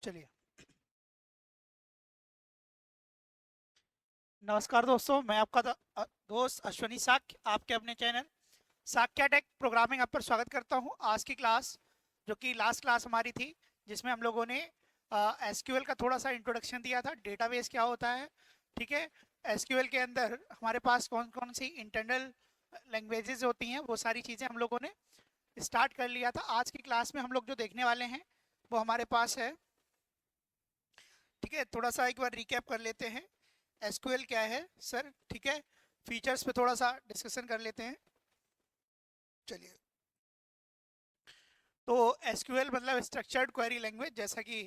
चलिए। नमस्कार दोस्तों, मैं आपका दोस्त अश्वनी साक्य आपके अपने channel Sakya take programming app पर स्वागत करता हूं। आज की क्लास जो कि लास्ट क्लास हमारी थी, जिसमें हम लोगों ने एसक्यूएल का थोड़ा सा इंट्रोडक्शन दिया था, डेटाबेस क्या होता है। ठीक है। एसक्यूएल के अंदर हमारे पास कौन कौन सी इंटरनल लैंग्वेजेस होती हैं, वो सारी चीज़ें हम लोगों ने स्टार्ट कर लिया था। आज की क्लास में हम लोग जो देखने वाले हैं वो हमारे पास है। ठीक है, थोड़ा सा एक बार रिकैप कर लेते हैं। एसक्यूएल क्या है सर? ठीक है, फीचर्स पे थोड़ा सा डिस्कशन कर लेते हैं। चलिए। तो एसक्यूएल मतलब स्ट्रक्चर्ड क्वेरी लैंग्वेज, जैसा कि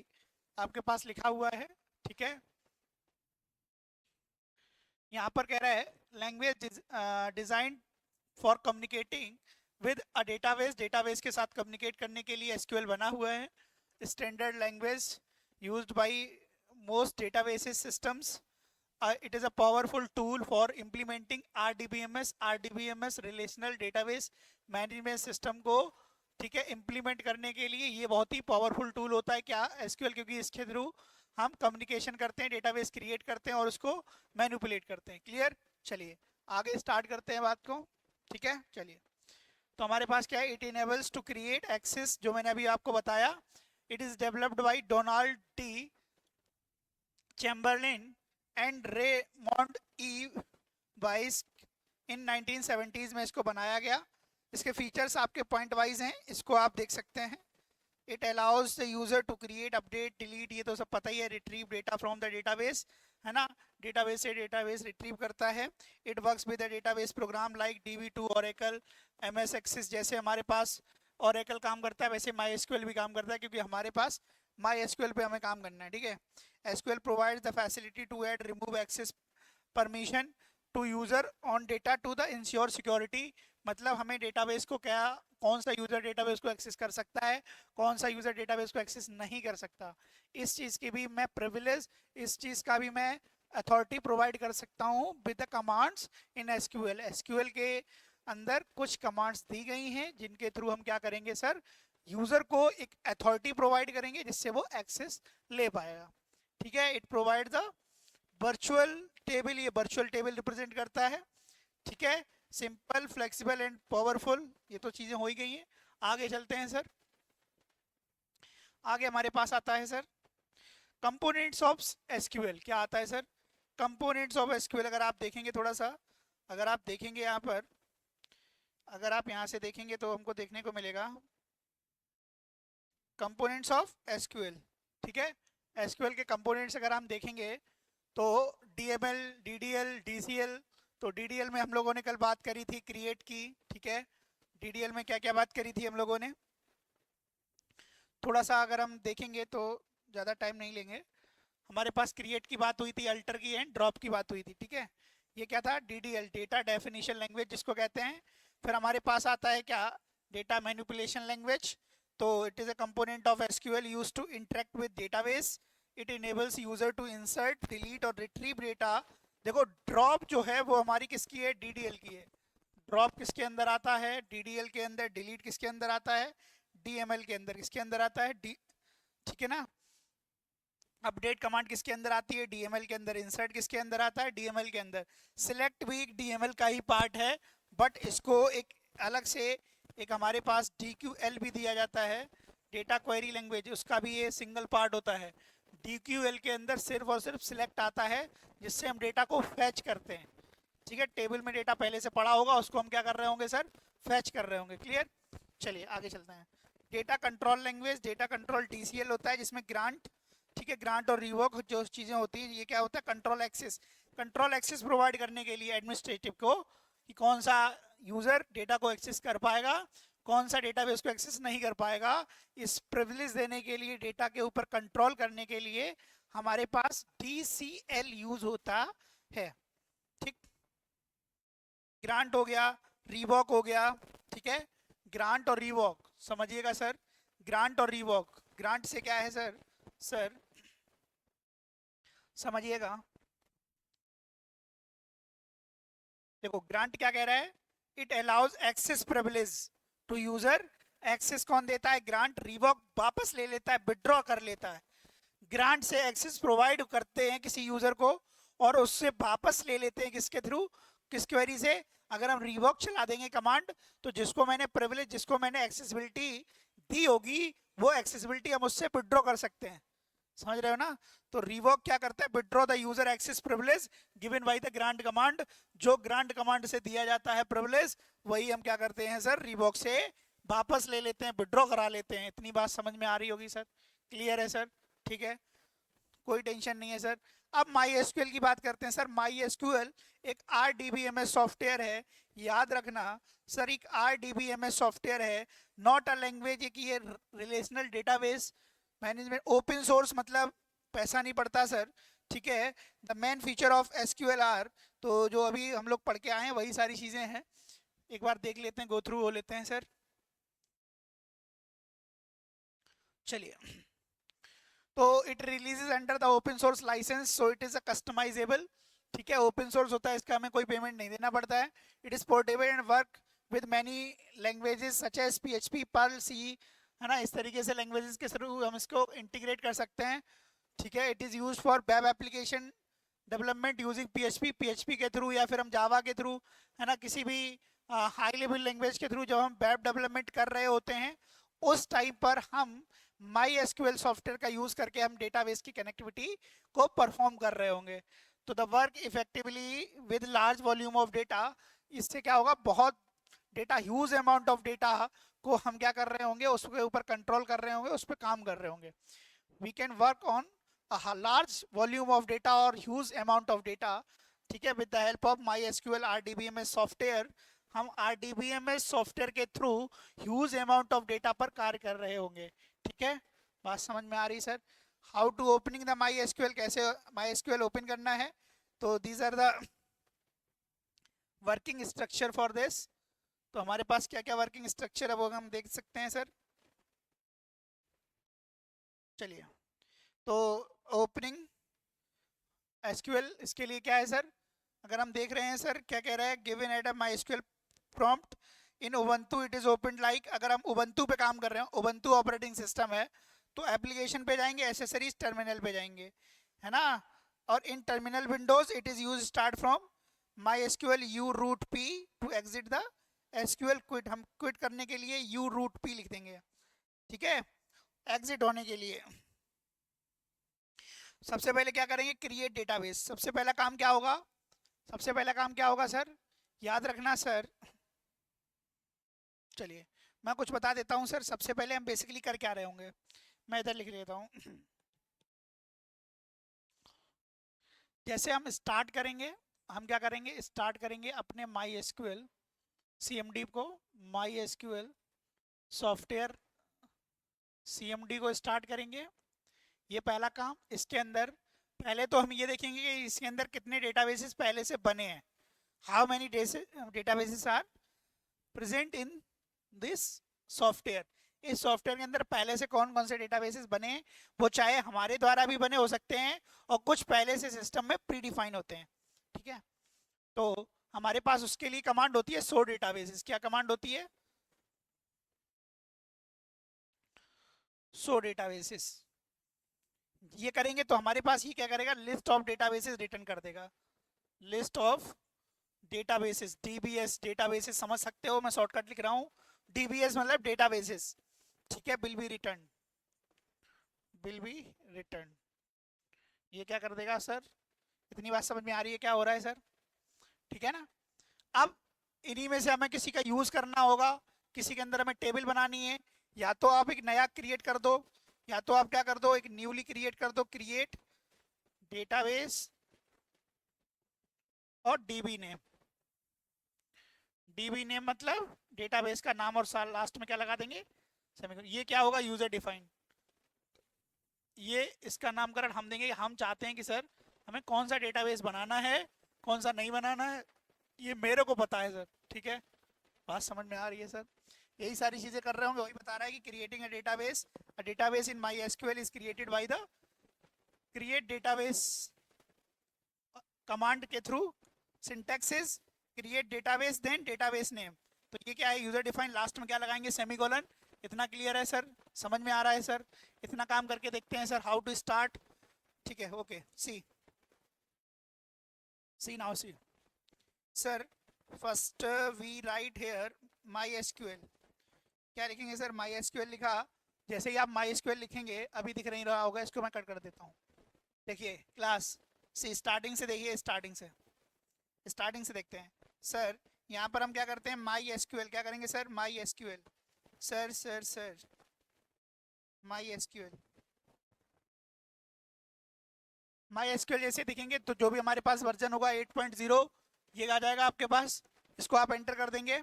आपके पास लिखा हुआ है। ठीक है, यहाँ पर कह रहा है language design for communicating with a database. Database के साथ कम्युनिकेट करने के लिए एसक्यूएल बना हुआ है। Standard language used by most databases systems. It is a powerful tool for implementing RDBMS। RDBMS relational database management system को, ठीक है, इंप्लीमेंट करने के लिए ये बहुत ही पावरफुल टूल होता है। क्या? एसक्यूएल, क्योंकि इसके थ्रू हम कम्युनिकेशन करते हैं, डेटाबेस क्रिएट करते हैं और उसको मैनिपुलेट करते हैं। क्लियर? चलिए आगे स्टार्ट करते हैं बात को। ठीक है, चलिए। तो हमारे पास क्या है? It enables to create access, जो मैंने अभी आपको बताया। It is developed by Donald T Chamberlin and Raymond E Boyce in 1970s में इसको बनाया गया। इसके फीचर्स आपके पॉइंट वाइज हैं, इसको आप देख सकते हैं। It allows the user to create, update, delete, ये तो सब पता ही है। Retrieve data from the database, है ना, डेटाबेस से डेटाबेस रिट्रीव करता है। It works with the database program like DB2, Oracle, MS Access. जैसे हमारे पास ओरेकल काम करता है, वैसे माई एसक्यूएल भी काम करता है, क्योंकि हमारे पास माई एसक्यूएल पे हमें काम करना है। ठीक है। SQL provides the facility to add, remove access permission to user on data to the ensure security. मतलब हमें डेटाबेस को क्या, कौन सा यूजर डेटाबेस को एक्सेस कर सकता है, कौन सा यूजर डेटाबेस को एक्सेस नहीं कर सकता, इस चीज की भी मैं प्रिविलेज, इस चीज का भी मैं अथॉरिटी प्रोवाइड कर सकता हूँ with the commands in SQL. SQL के अंदर कुछ कमांड्स दी गई हैं जिनके थ्रू हम क्या करेंगे सर? यूजर को एक अथॉरिटी प्रोवाइड करेंगे जिससे वो एक्सेस ले पाएगा। ठीक है। It provide the virtual table, ये वर्चुअल टेबल रिप्रेजेंट करता है। ठीक है। सिंपल, फ्लेक्सिबल एंड पावरफुल, ये तो चीजें हो ही गई हैं। आगे चलते हैं सर। आगे हमारे पास आता है सर कंपोनेंट्स ऑफ एसक्यूएल। क्या आता है सर? Components of SQL. अगर आप देखेंगे थोड़ा सा, अगर आप देखेंगे यहाँ पर, अगर आप यहाँ से देखेंगे तो हमको देखने को मिलेगा कंपोनेंट्स ऑफ एसक्यूएल। ठीक है। एसक्यूएल के कंपोनेंट्स अगर हम देखेंगे तो DML, DDL, DCL। तो DDL में हम लोगों ने कल बात करी थी क्रिएट की। ठीक है। DDL में क्या क्या बात करी थी हम लोगों ने? थोड़ा सा अगर हम देखेंगे तो ज़्यादा टाइम नहीं लेंगे। हमारे पास क्रिएट की बात हुई थी, अल्टर की एंड ड्रॉप की बात हुई थी। ठीक है। ये क्या था? DDL, डेटा डेफिनेशन लैंग्वेज जिसको कहते हैं। फिर हमारे पास आता है क्या? Data manipulation language. तो it is a component of SQL used to interact with database. It enables user to insert, delete और रिट्रीव डेटा। देखो, ड्रॉप जो है वो हमारी किसकी है? DDL की है। ड्रॉप किसके अंदर आता है? DDL के अंदर। डिलीट किसके अंदर आता है? DML के अंदर। किसके अंदर आता है? डी, ठीक है ना। अपडेट कमांड किसके अंदर आती है? DML के अंदर। इंसर्ट किसके अंदर आता है? DML के अंदर। सिलेक्ट भी DML का ही पार्ट है, बट इसको एक अलग से एक हमारे पास DQL भी दिया जाता है, डेटा क्वेरी लैंग्वेज, उसका भी ये सिंगल पार्ट होता है। DQL के अंदर सिर्फ और सिर्फ सिलेक्ट आता है, जिससे हम डेटा को फैच करते हैं। ठीक है। टेबल में डेटा पहले से पड़ा होगा, उसको हम क्या कर रहे होंगे सर? फैच कर रहे होंगे। क्लियर? चलिए आगे चलते हैं। Data control language, data control DCL होता है, जिसमें ग्रांट, ठीक है, ग्रांट और रिवोक जो चीजें होती हैं, ये क्या होता है? Control access. Control access provide करने के लिए एडमिनिस्ट्रेटिव को कि कौन सा यूजर डेटा को एक्सेस कर पाएगा, कौन सा डेटाबेस को एक्सेस नहीं कर पाएगा। इस प्रिविलेज देने के लिए, डेटा के ऊपर कंट्रोल करने के लिए हमारे पास DCL यूज होता है। ठीक। ग्रांट हो गया, रिवॉक हो गया। ठीक है। ग्रांट और रिवॉक समझिएगा सर। ग्रांट और रिवॉक, ग्रांट से क्या है सर? सर समझिएगा, देखो ग्रांट क्या कह रहा है? It allows access privilege to user. Access कौन देता है? ग्रांट। रिवॉक वापस ले लेता है, विड्रॉ कर लेता है। ग्रांट से एक्सेस प्रोवाइड करते हैं किसी यूजर को और उससे वापस ले लेते हैं किसके थ्रू, किस क्वेरी से। अगर हम रिवॉक चला देंगे कमांड तो जिसको मैंने प्रिविलेज, जिसको मैंने एक्सेसिबिलिटी दी होगी, वो एक्सेसिबिलिटी हम उससे विड्रॉ कर सकते हैं। समझ रहे हो ना? तो रिवॉक क्या करता है, withdraw the user access privilege given by the grant command. जो ग्रांट कमांड से दिया जाता है प्रिविलेज, वही हम क्या करते हैं सर, रिवॉक से वापस ले लेते हैं, विड्रॉ करा लेते हैं। इतनी बात समझ में आ रही होगी सर? क्लियर है सर? ठीक है, कोई टेंशन नहीं है सर। अब माई एसक्यूएल की बात करते हैं सर। माई एसक्यूएल एक आरडीबीएमएस सॉफ्टवेयर है। याद रखना सर, एक आरडीबीएमएस सॉफ्टवेयर है, नॉट अ लैंग्वेज। एक ये relational database management, open source, मतलब पैसा नहीं पड़ता सर। ठीक है, the main feature of SQL are, तो जो अभी हम लोग पढ़ के आए हैं वही सारी चीजें हैं। एक बार देख लेते हैं, गो थ्रू हो लेते हैं सर। चलिए, तो it releases under the open source licence, so it is a customisable. ठीक है, ओपन सोर्स होता है, इसका हमें कोई पेमेंट नहीं देना पड़ता है। It is portable and work with many languages such as PHP, Perl, C, है ना। इस तरीके से लैंग्वेजेस के थ्रू हम इसको इंटीग्रेट कर सकते हैं। ठीक है, it is use for web application development using PHP, PHP के थ्रू या फिर हम जावा के थ्रू, है ना, किसी भी हाई लेवल लैंग्वेज के थ्रू जब हम वेब डेवलपमेंट कर रहे होते हैं, उस टाइम पर हम माई एसक्यूएल सॉफ्टवेयर का यूज करके हम डेटाबेस की कनेक्टिविटी को परफॉर्म कर रहे होंगे। तो the work effectively with large volume of data, इससे क्या होगा, बहुत data, huge amount of data को हम क्या कर रहे होंगे, उसके ऊपर कंट्रोल कर रहे होंगे, उस पर काम कर रहे होंगे। We can work on large volume of data और ह्यूज अमाउंट ऑफ डेटा। ठीक है, with the help of MySQL RDBMS software, हम आरडीबीएमएस सॉफ्टवेयर के through huge amount of data पर कार्य कर रहे होंगे। ठीक है, बात समझ में आ रही sir? How to opening the MySQL, कैसे माई एसक्यूएल ओपन करना है, तो these are the working structure for this. तो हमारे पास क्या क्या वर्किंग स्ट्रक्चर है वो हम देख सकते हैं सर। चलिए, तो ओपनिंग एसक्यूएल, इसके लिए क्या है सर, अगर हम देख रहे हैं सर, क्या कह रहा है, given at my SQL prompt in Ubuntu it is open like. अगर हम उबंटू पे काम कर रहे हैं, उबंटू ऑपरेटिंग सिस्टम है, तो एप्लीकेशन पे जाएंगे, एसेसरीज टर्मिनल पे जाएंगे, है ना। और in terminal windows it is use start from my SQL U root P to exit the SQL quit. हम क्विट करने के लिए यू रूट पी लिख देंगे। ठीक है, एग्जिट होने के लिए सबसे पहले क्या करेंगे, क्रिएट डेटाबेस। सबसे पहला काम क्या होगा, सबसे पहला काम क्या होगा सर, याद रखना सर। चलिए, मैं कुछ बता देता हूँ सर। सबसे पहले हम बेसिकली कर क्या रहे होंगे, मैं इधर लिख लेता हूँ। जैसे हम स्टार्ट करेंगे, हम क्या करेंगे, स्टार्ट करेंगे अपने माई एसक्यूएल सीएमडी को, माई एसक्यूएल सॉफ्टवेयर सीएमडी को स्टार्ट करेंगे। ये पहला काम। इसके अंदर पहले तो हम ये देखेंगे कि इसके अंदर कितने डेटाबेसेस पहले से बने हैं, how many databases are present in this software. इस सॉफ्टवेयर के अंदर पहले से कौन कौन से डेटाबेसेस बने हैं, वो चाहे हमारे द्वारा भी बने हो सकते हैं और कुछ पहले से सिस्टम में प्री डिफाइन होते हैं। ठीक है, तो हमारे पास उसके लिए कमांड होती है सो डेटाबेसेस। क्या कमांड होती है, सो डेटाबेसेस। ये करेंगे तो हमारे पास ये क्या करेगा, लिस्ट ऑफ डेटाबेसेस रिटर्न कर देगा। List of databases, DBS databases समझ सकते हो, मैं शॉर्टकट लिख रहा हूँ। डीबीएस मतलब डेटाबेसेस। ठीक है, will be return, will be return. ये क्या कर देगा सर, इतनी बात समझ में आ रही है क्या हो रहा है सर? ठीक है ना। अब इन्हीं में से हमें किसी का यूज करना होगा, किसी के अंदर हमें टेबल बनानी है। या तो आप एक नया क्रिएट कर दो, या तो आप क्या कर दो, एक न्यूली क्रिएट कर दो, क्रिएट डेटाबेस और डीबी नेम। डीबी नेम मतलब डेटाबेस का नाम और साल, लास्ट में क्या लगा देंगे, सेमीकोलन। ये क्या होगा, यूजर डिफाइंड। ये इसका नामकरण हम देंगे, हम चाहते हैं कि सर हमें कौन सा डेटाबेस बनाना है, कौन सा नहीं बनाना है, ये मेरे को पता है सर। ठीक है, बात समझ में आ रही है सर? यही सारी चीजें कर रहे होंगे, वही बता रहा है कि creating a database in my SQL is created by the create database command के थ्रू। Syntax is create database then database name. तो ये क्या है, यूजर डिफाइन, लास्ट में क्या लगाएंगे, सेमीकोलन। इतना क्लियर है सर? समझ में आ रहा है सर? इतना काम करके देखते हैं सर, हाउ टू स्टार्ट। ठीक है, okay, see see now see sir, first we write here MySQL. क्या लिखेंगे सर? माई एसक्यूएल लिखा। जैसे ही आप माई एसक्यूएल लिखेंगे, अभी दिख नहीं रहा होगा, इसको मैं कट कर देता हूँ। देखिए क्लास, सी स्टार्टिंग से देखिए, स्टार्टिंग से देखते हैं सर। यहाँ पर हम क्या करते हैं? My SQL. क्या करेंगे sir? My SQL. Sir sir sir, my SQL. My SQL जैसे दिखेंगे तो जो भी हमारे पास वर्जन होगा 8.0, ये आ जाएगा आपके पास। इसको आप एंटर कर देंगे।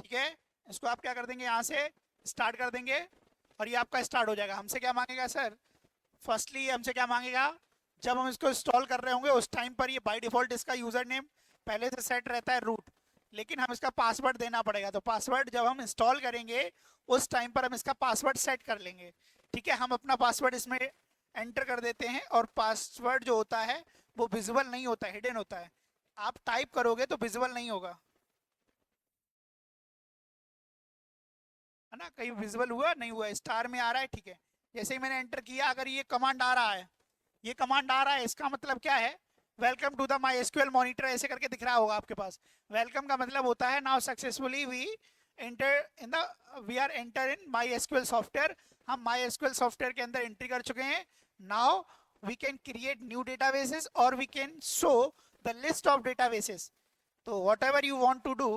ठीक है, इसको आप क्या कर देंगे? यहाँ से स्टार्ट कर देंगे और ये आपका स्टार्ट हो जाएगा। हमसे क्या मांगेगा सर? फर्स्टली हमसे क्या मांगेगा? जब हम इसको इंस्टॉल कर रहे होंगे उस टाइम पर ये बाय डिफॉल्ट इसका यूजर नेम पहले से सेट रहता है रूट, लेकिन हम इसका पासवर्ड देना पड़ेगा। तो पासवर्ड जब हम इंस्टॉल करेंगे उस टाइम पर हम इसका पासवर्ड सेट कर लेंगे। ठीक है, हम अपना पासवर्ड इसमें एंटर कर देते हैं और पासवर्ड जो होता है वो विजिबल नहीं होता है, हिडन होता है। आप टाइप करोगे तो विजिबल नहीं होगा, है ना? कहीं विजिबल हुआ नहीं हुआ, स्टार में आ रहा है। ठीक है, जैसे ही मैंने एंटर किया, अगर ये कमांड आ रहा है, ये कमांड आ रहा है, इसका मतलब क्या है? Welcome to the MySQL monitor ऐसे करके दिख रहा होगा आपके पास। वेलकम का मतलब होता है now successfully we enter in the, we are enter in my SQL software. हम माई एसक्यूएल सॉफ्टवेयर के अंदर एंट्री कर चुके हैं। Now we can create new databases और we can show the list of databases. तो whatever you want to do,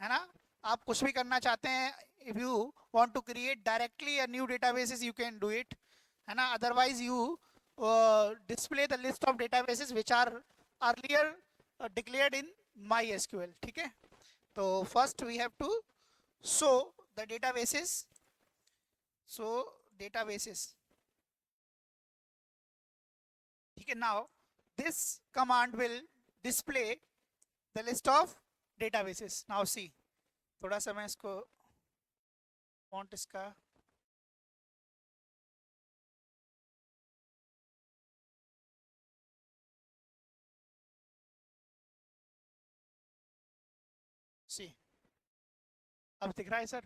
है ना, आप कुछ भी करना चाहते हैं, if you want to create directly a new databases you can do it, है ना। Otherwise you display the list of databases which are earlier declared in my SQL. ठीक है, तो first we have to show the databases, show databases. ठीक है, now this command will display the list of databases. Now see, थोड़ा सा मैं इसको font इसका, सी अब दिख रहा है सर?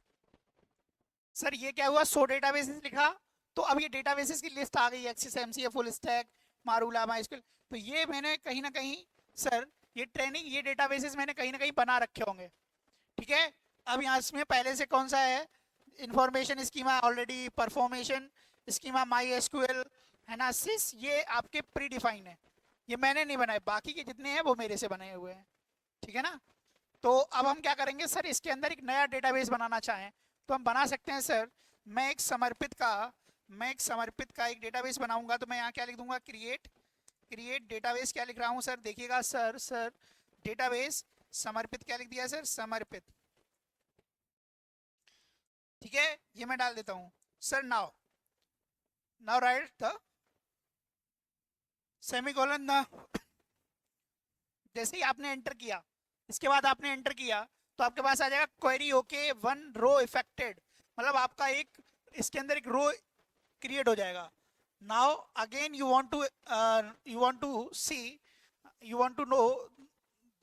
सर ये क्या हुआ? 100 डेटाबेसेस लिखा, तो अब ये डेटाबेसेस की लिस्ट आ गई, एक्सिस एमसीए फुल स्टैक मारूला माइस्क्ल। तो ये मैंने कहीं ना कहीं सर, ये ट्रेनिंग, ये डेटाबेसेस मैंने कहीं ना कहीं बना रखे होंगे। ठीक है, अब यहाँ इसमें पहले से कौन सा है? Information schema already, performance schema my SQL, है ना, सिस, ये आपके प्री डिफाइन है, ये मैंने नहीं बनाए, बाकी के जितने हैं वो मेरे से बने हुए हैं। ठीक है ना। तो अब हम क्या करेंगे सर? इसके अंदर एक नया डेटाबेस बनाना चाहें तो हम बना सकते हैं सर। मैं एक समर्पित का एक डेटाबेस बनाऊंगा, तो मैं यहाँ क्या लिख दूंगा? Create database. क्या लिख रहा हूँ सर? देखिएगा सर डेटाबेस समर्पित, क्या लिख दिया सर? समर्पित। ठीक है, ये मैं डाल देता हूँ sir. Now now right the semicolon the, जैसे ही आपने एंटर किया, इसके बाद आपने एंटर किया तो आपके पास आ जाएगा query okay one row affected, मतलब आपका एक इसके अंदर एक रो क्रिएट हो जाएगा। Now again you want to see, you want to know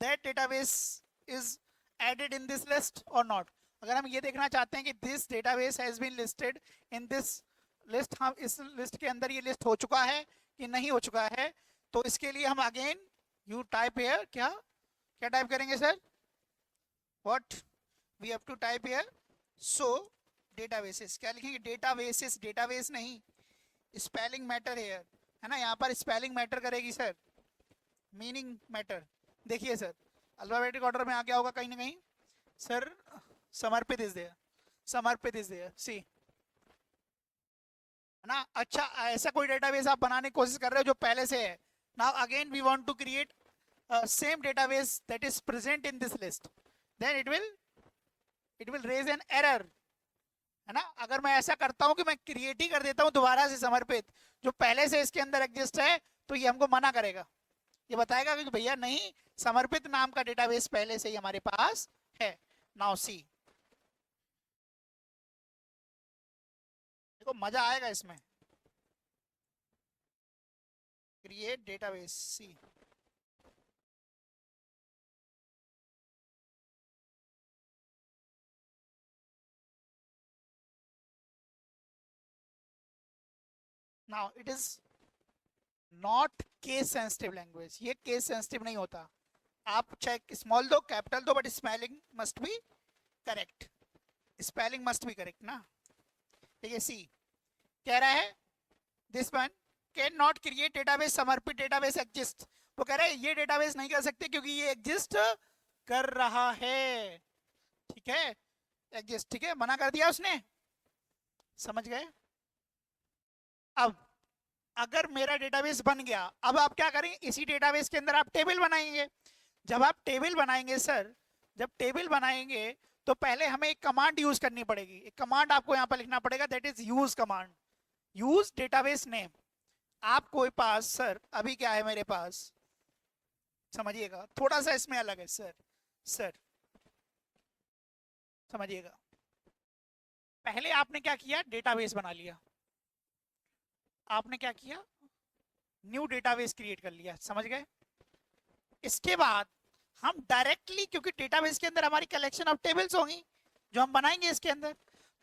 that database is added in this list और नॉट। अगर हम ये देखना चाहते हैं कि this database has been listed in this list, हम इस लिस्ट के अंदर ये लिस्ट हो चुका है कि नहीं हो चुका है, तो इसके लिए हम अगेन यू टाइप हेयर, क्या क्या टाइप करेंगे sir? What we have to type here? So databases. क्या लिखेंगे? डेटाबेसेस, डेटाबेस नहीं, स्पेलिंग मैटर हेयर, है ना, यहाँ पर स्पेलिंग मैटर करेगी सर, मीनिंग मैटर। देखिए सर, अल्फाबेटिक ऑर्डर में आ गया होगा कहीं ना कहीं sir. Samarpit is there, Samarpit is there, see, है ना। अच्छा, ऐसा कोई डेटाबेस आप बनाने की कोशिश कर रहे हो जो पहले से है। Now again we want to create same database that is present in this list, then it will raise an error, है ना। अगर मैं ऐसा करता हूं कि मैं क्रिएट ही कर देता हूं दोबारा से समर्पित, जो पहले से इसके अंदर एग्जिस्ट है, तो ये हमको मना करेगा, ये बताएगा कि भैया नहीं, समर्पित नाम का डेटाबेस पहले से ही हमारे पास है। नाउ सी, देखो मजा आएगा इसमें। Create database, see, now it is not case sensitive language, ये केस सेंसिटिव नहीं होता। आप चाहे स्मॉल दो कैपिटल दो, but spelling must be correct, spelling must be correct ना। ठीक है, सी कह रहा है this one can not create database, Samarpit database exist. वो कह रहा है ये डेटाबेस नहीं कर सकते क्योंकि ये एग्जिस्ट कर रहा है। ठीक है, एग्जिस्ट, ठीक है, मना कर दिया उसने, समझ गए। अब अगर मेरा डेटाबेस बन गया, अब आप क्या करेंगे, इसी डेटाबेस के अंदर आप टेबल बनाएंगे। जब आप टेबल बनाएंगे सर, जब टेबल बनाएंगे तो पहले हमें एक कमांड यूज करनी पड़ेगी। एक कमांड आपको यहाँ पर लिखना पड़ेगा, that is use command, use database name. आपको पास सर अभी क्या है मेरे पास, समझिएगा, थोड़ा सा इसमें अलग है सर। सर समझिएगा, पहले आपने क्या किया, डेटाबेस बना लिया। आपने क्या किया, न्यू डेटाबेस क्रिएट कर लिया, समझ गए। इसके बाद हम डायरेक्टली, क्योंकि डेटाबेस के अंदर हमारी कलेक्शन ऑफ टेबल्स होंगी जो हम बनाएंगे इसके अंदर,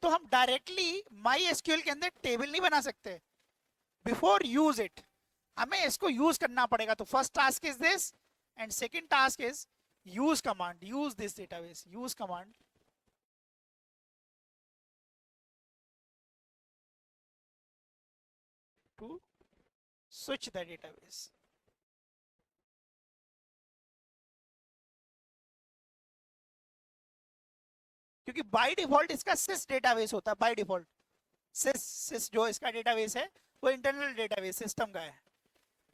तो हम डायरेक्टली माई एसक्यूएल के अंदर टेबल नहीं बना सकते। बिफोर यूज इट हमें इसको यूज करना पड़ेगा। तो first task is this and second task is use command, use this database, use command to switch the database. क्योंकि बाय डिफॉल्ट इसका सिस डेटाबेस होता है, बाय डिफॉल्ट सिस जो इसका डेटाबेस है वो इंटरनल डेटाबेस सिस्टम का है।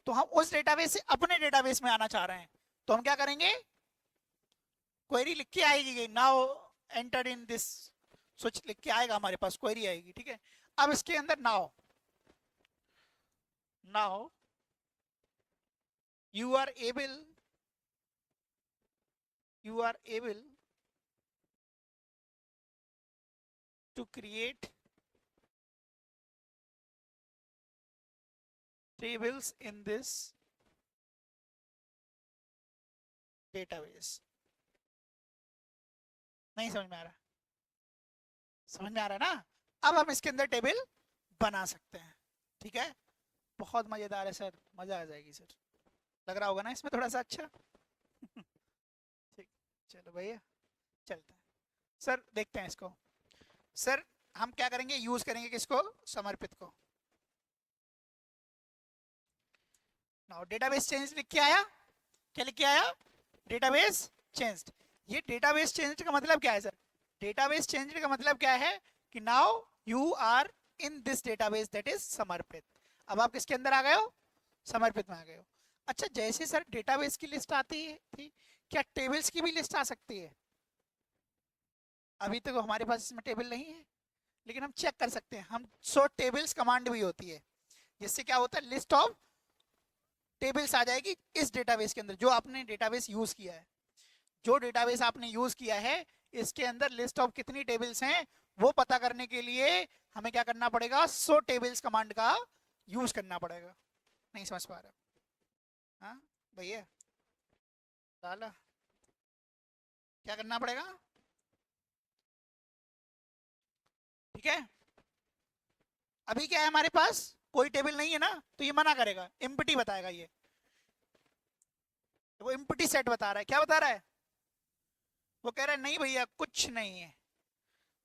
तो हम उस डेटाबेस से अपने डेटाबेस में आना चाह रहे हैं, तो हम क्या करेंगे, क्वेरी लिख के आएगी, now enter in this switch लिख के आएगा, हमारे पास क्वेरी आएगी। ठीक है, अब इसके अंदर now now you are able to create tables in this database। नहीं समझ में आ रहा, समझ में आ रहा है ना। अब हम इसके अंदर टेबल बना सकते हैं। ठीक है, बहुत मजेदार है सर, मजा आ जाएगी सर, लग रहा होगा ना इसमें थोड़ा सा अच्छा। ठीक, चलो भैया चलते हैं सर, देखते हैं इसको। सर हम क्या करेंगे, यूज करेंगे किसको, समर्पित को। नाउ डेटाबेस चेंज लिख के आया, क्या लिख के आया, डेटाबेस चेंज्ड। ये डेटाबेस चेंज्ड का मतलब क्या है सर, डेटाबेस चेंज्ड का मतलब क्या है कि now you are in this database that is Samarpit. अब आप किसके अंदर आ गए हो, समर्पित में आ गए हो। अच्छा, जैसे सर डेटाबेस की लिस्ट आती है थी, क्या टेबल्स की भी लिस्ट आ सकती है। अभी तक तो हमारे पास इसमें टेबल नहीं है, लेकिन हम चेक कर सकते हैं। हम सो टेबल्स कमांड भी होती है, जिससे क्या होता है, लिस्ट ऑफ टेबल्स आ जाएगी इस डेटाबेस के अंदर जो आपने डेटाबेस यूज किया है। जो डेटाबेस आपने यूज किया है इसके अंदर लिस्ट ऑफ कितनी टेबल्स हैं वो पता करने के लिए हमें क्या करना पड़ेगा, सो टेबल्स कमांड का यूज करना पड़ेगा। नहीं समझ पा रहा, हाँ भैया, लाला क्या करना पड़ेगा। ठीक है, अभी क्या है हमारे पास, कोई टेबल नहीं है ना, तो ये मना करेगा, एम्प्टी बताएगा। ये वो एम्प्टी सेट बता रहा है, क्या बता रहा है, वो कह रहा है नहीं भैया कुछ नहीं है।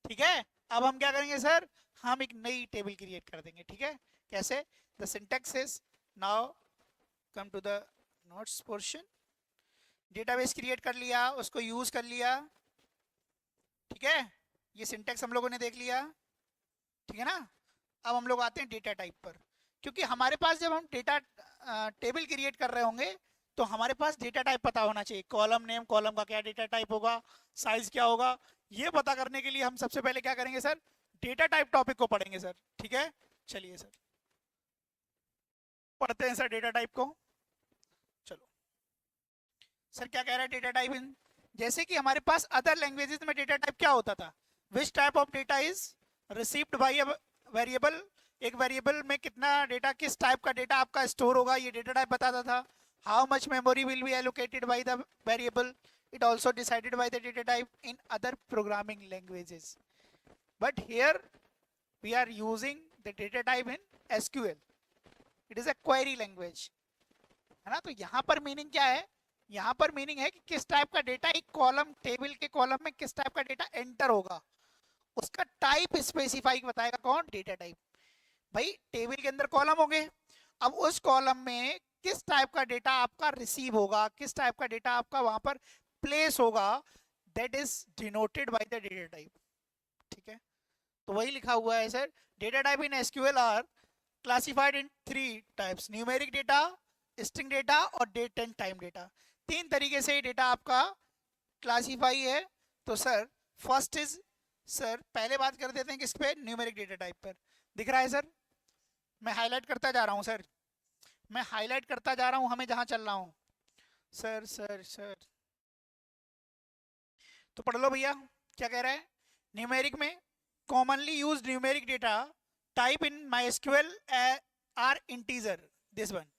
ठीक है, अब हम क्या करेंगे सर, हम एक नई टेबल क्रिएट कर देंगे। ठीक है, कैसे, the syntax is, now come to the notes portion. Database create कर लिया, उसको यूज कर लिया। ठीक है, ये सिंटैक्स हम लोगों ने देख लिया। ठीक है ना, अब हम लोग आते हैं डेटा टाइप पर। क्योंकि हमारे पास जब हम डेटा टेबल क्रिएट कर रहे होंगे तो हमारे पास डेटा टाइप पता होना चाहिए, कॉलम नेम, कॉलम का क्या डेटा टाइप होगा, साइज क्या होगा। ये पता करने के लिए हम सबसे पहले क्या करेंगे सर, डेटा टाइप टॉपिक को पढ़ेंगे सर। ठीक है, चलिए सर पढ़ते हैं सर डेटा टाइप को। चलो सर क्या कह रहा है डेटा टाइप इन, जैसे कि हमारे पास अदर लैंग्वेजेस में डेटा टाइप क्या होता था, which type of data is received by a variable. एक वेरिएबल में कितना डेटा, किस टाइप का डेटा आपका स्टोर होगा, ये डेटा टाइप बताता था। How much memory will be allocated by the variable, it also decided by the data type in other programming languages. But here we are using the data type in SQL. It is a query language, है ना। तो यहाँ पर meaning क्या है, यहाँ पर meaning है कि किस टाइप का डेटा एक कॉलम, टेबल के कॉलम में किस टाइप का डेटा एंटर होगा, उसका टाइप स्पेसिफाई बताएगा कौन, डेटा टाइप। भाई टेबल के अंदर कॉलम होंगे, अब उस कॉलम में किस टाइप का डेटा आपका रिसीव होगा, किस टाइप का डेटा आपका वहां पर प्लेस होगा, that is denoted by the data type, ठीक है। तो वही लिखा हुआ है sir, data type in SQL are classified in 3 types, numeric data, string data और डेट एंड टाइम डेटा। 3 तरीके से डेटा आपका क्लासीफाई है। तो सर फर्स्ट इज, सर पहले बात कर देते हैं किस पे, न्यूमेरिक डेटा टाइप पर। दिख रहा है सर, मैं हाईलाइट करता जा रहा हूँ सर, मैं हाईलाइट करता जा रहा हूँ हमें जहाँ चल रहा हूँ। सर सर सर तो पढ़ लो भैया, क्या कह रहा है, न्यूमेरिक में commonly use numeric data type in MySQL are integer, this one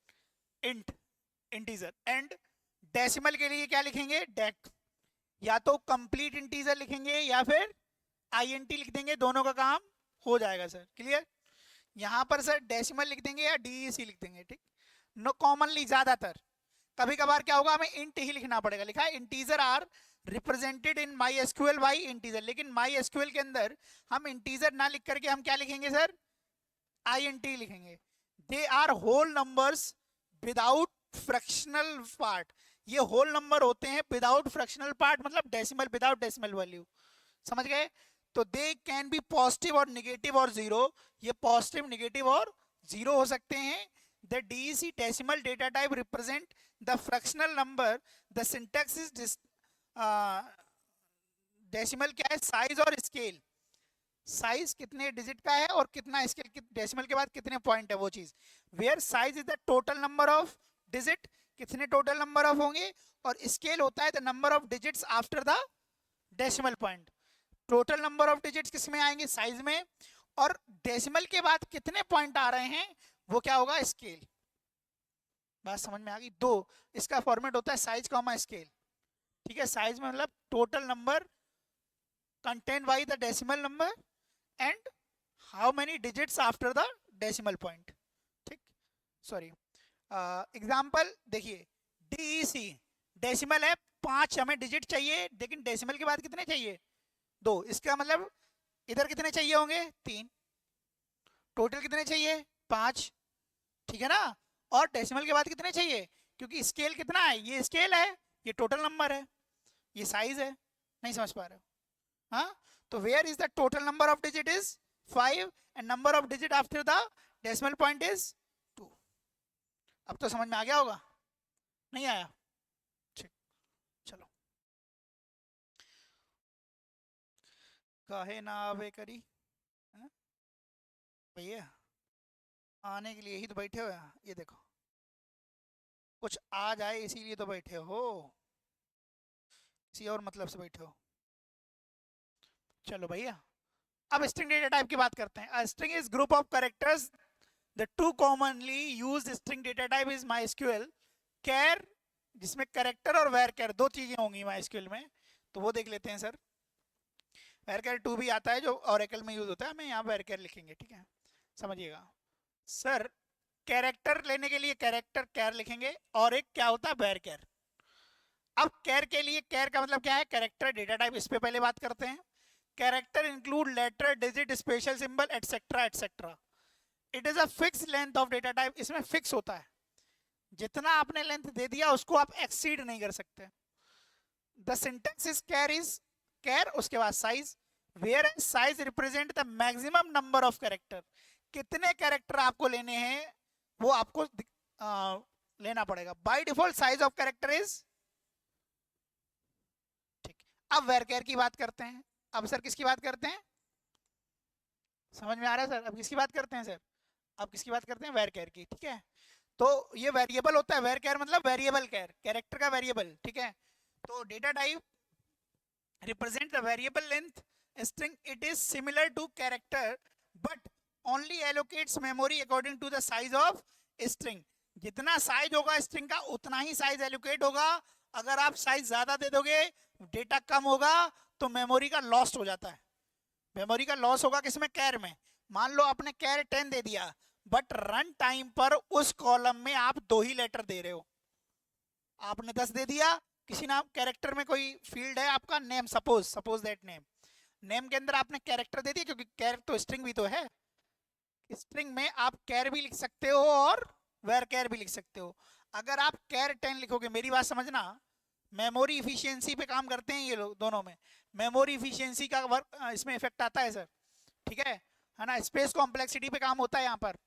int, integer, and decimal के लिए क्या लिखेंगे, डेक, या तो कंप्लीट इंटीजर लिखेंगे या फिर आईएनटी लिख देंगे, दोनों का काम हो जाएगा सर, क्लियर। यहाँ पर सर डेसिमल लिख देंगे या डीईसी लिख देंगे, ठीक। नो कॉमनली, ज्यादातर, कभी कभार क्या होगा हमें इंट ही लिखना पड़ेगा, लिखा है integer are represented in MySQL by integer, लेकिन MySQL के अंदर हम इंटीजर ना लिख करके हम क्या लिखेंगे सर, आईएनटी लिखेंगे। They are whole numbers without fractional part, ये होल नंबर होते हैं विदाउट फ्रैक्शनल पार्ट, मतलब डेसिमल, विदाउट डेसिमल वैल्यू, समझ गए। तो दे कैन बी पॉजिटिव और निगेटिव और जीरो, ये पॉजिटिव, निगेटिव और जीरो हो सकते हैं। The D E C decimal data type represent the fractional number, the syntax is decimal क्या है, साइज और स्केल, साइज कितने डिजिट का है और कितना स्केल, डेसिमल के बाद कितने पॉइंट है वो चीज। Where size is the total number of digit, कितने टोटल नंबर ऑफ होंगे, और स्केल होता है the number of digits after the decimal point. Total number of digits किस में आएंगे, साइज में, और डेसिमल के बाद कितने पॉइंट आ रहे हैं वो क्या होगा, स्केल। बात समझ में आ गई। दो इसका फॉर्मेट होता है साइज कॉमा स्केल, ठीक है। साइज में मतलब total number contain by the decimal number and how many digits after the decimal point, ठीक। सॉरी, एग्जांपल देखिए, डीईसी डेसिमल है 5, हमें डिजिट चाहिए, लेकिन डेसिमल के बाद कितने चाहिए, 2, इसका मतलब इधर कितने चाहिए होंगे, 3, टोटल कितने चाहिए, 5, ठीक है ना। और डेसिमल के बाद कितने चाहिए, क्योंकि स्केल कितना है, ये स्केल है, ये टोटल नंबर है, ये साइज है, नहीं समझ पा रहे हो, हाँ। तो where is the total number of digit is 5 and number of digit after the decimal point is 2। अब तो समझ में आ गया होगा, नहीं आया, ठीक। चलो, काहे ना आवे करी, हाँ? भैया आने के लिए ही तो बैठे हो यहाँ, ये देखो कुछ आ जाए इसीलिए तो बैठे हो, किसी और मतलब से बैठे हो। चलो भैया, अब स्ट्रिंग डेटा टाइप की बात करते हैं। String is group of characters, the two commonly used string data type is MySQL कैर, जिसमें कैरेक्टर और वेर कैर दो चीजें होंगी MySQL में, तो वो देख लेते हैं सर। वेर कैर 2 भी आता है जो ओरेकल में यूज होता है, हमें यहाँ वेर कैर लिखेंगे, ठीक है, समझिएगा सर। कैरेक्टर लेने के लिए कैरेक्टर कैर लिखेंगे, और एक क्या होता है, वेर कैर। अब कैर के लिए, कैर का मतलब क्या है, कैरेक्टर डेटा टाइप, इस पे पहले बात करते हैं। Character include letter, digit, special symbol, etcetera etcetera. It is a fix length of data type, इसमें फिक्स होता है, जितना आपने लेंथ दे दिया उसको आप एक्सीड नहीं कर सकते। The syntax is char, is char, उसके बाद size, where size represent the maximum number of character, कितने कैरेक्टर आपको लेने हैं वो आपको लेना पड़ेगा। By default size of character is, ठीक। अब वेर कैर की बात करते हैं। अब सर किसकी बात करते हैं, समझ में आ रहा है सर, अब किसकी बात करते हैं सर, अब किसकी बात करते हैं, वेर कैर की, ठीक है। तो ये वेरिएबल होता है, वेर कैर मतलब वेरिएबल कैर, कैरेक्टर का वेरिएबल, ठीक है। तो data type represent the variable length string, it is similar to character but only allocates memory according to the size of string, जितना साइज होगा स्ट्रिंग का उतना ही साइज एलोकेट होगा। अगर आप साइज ज्यादा दे दोगे, डेटा कम होगा, तो मेमोरी का लॉस हो जाता है। मेमोरी का लॉस होगा किसमें, कैर में। मान लो आपने कैर 10 दे दिया, बट रन टाइम पर उस कॉलम में आप 2 ही लेटर दे रहे हो। आपने 10 दे दिया, किसी नाम कैरेक्टर में कोई फील्ड है आपका name, suppose that name, name के अंदर आपने कैरेक्टर दे दिया, क्योंकि कैर तो स्ट्रिंग भी तो है, स्ट्रिंग में आप कैर भी लिख सकते हो और वेर कैर भी लिख सकते हो। अगर आप कैर 10 लिखोगे, मेरी बात समझना, मेमोरी इफिशियंसी पे काम करते हैं ये लोग दोनों में, मेमोरी इफिशियंसी का वर्क इसमें इफेक्ट आता है सर, ठीक है ना। स्पेस कॉम्प्लेक्सिटी पे काम होता है यहाँ पर,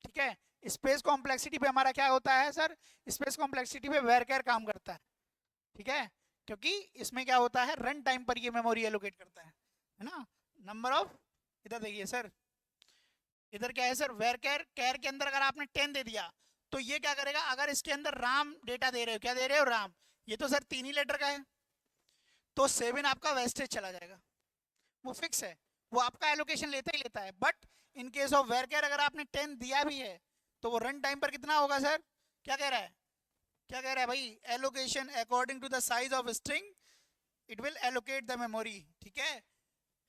ठीक है। स्पेस कॉम्प्लेक्सिटी पे हमारा क्या होता है सर, स्पेस कॉम्प्लेक्सिटी पे वेर कैर काम करता है, ठीक है, क्योंकि इसमें क्या होता है, रन टाइम पर ये मेमोरी एलोकेट करता है ना। नंबर ऑफ, इधर देखिए सर, इधर क्या है सर, वेर कैर, कैर के अंदर अगर आपने 10 दे दिया तो ये क्या करेगा, अगर इसके अंदर राम डेटा दे रहे हो, क्या दे रहे हो, राम, ये तो सर 3 ही लेटर का है, तो 7 आपका वेस्टेज चला जाएगा, वो फिक्स है, वो आपका एलोकेशन लेता ही लेता है। But in case of varchar अगर आपने 10 दिया भी है तो वो रन टाइम पर कितना होगा सर, क्या कह रहा है, क्या कह रहा है भाई, allocation according to the size of string it will allocate the memory, ठीक है,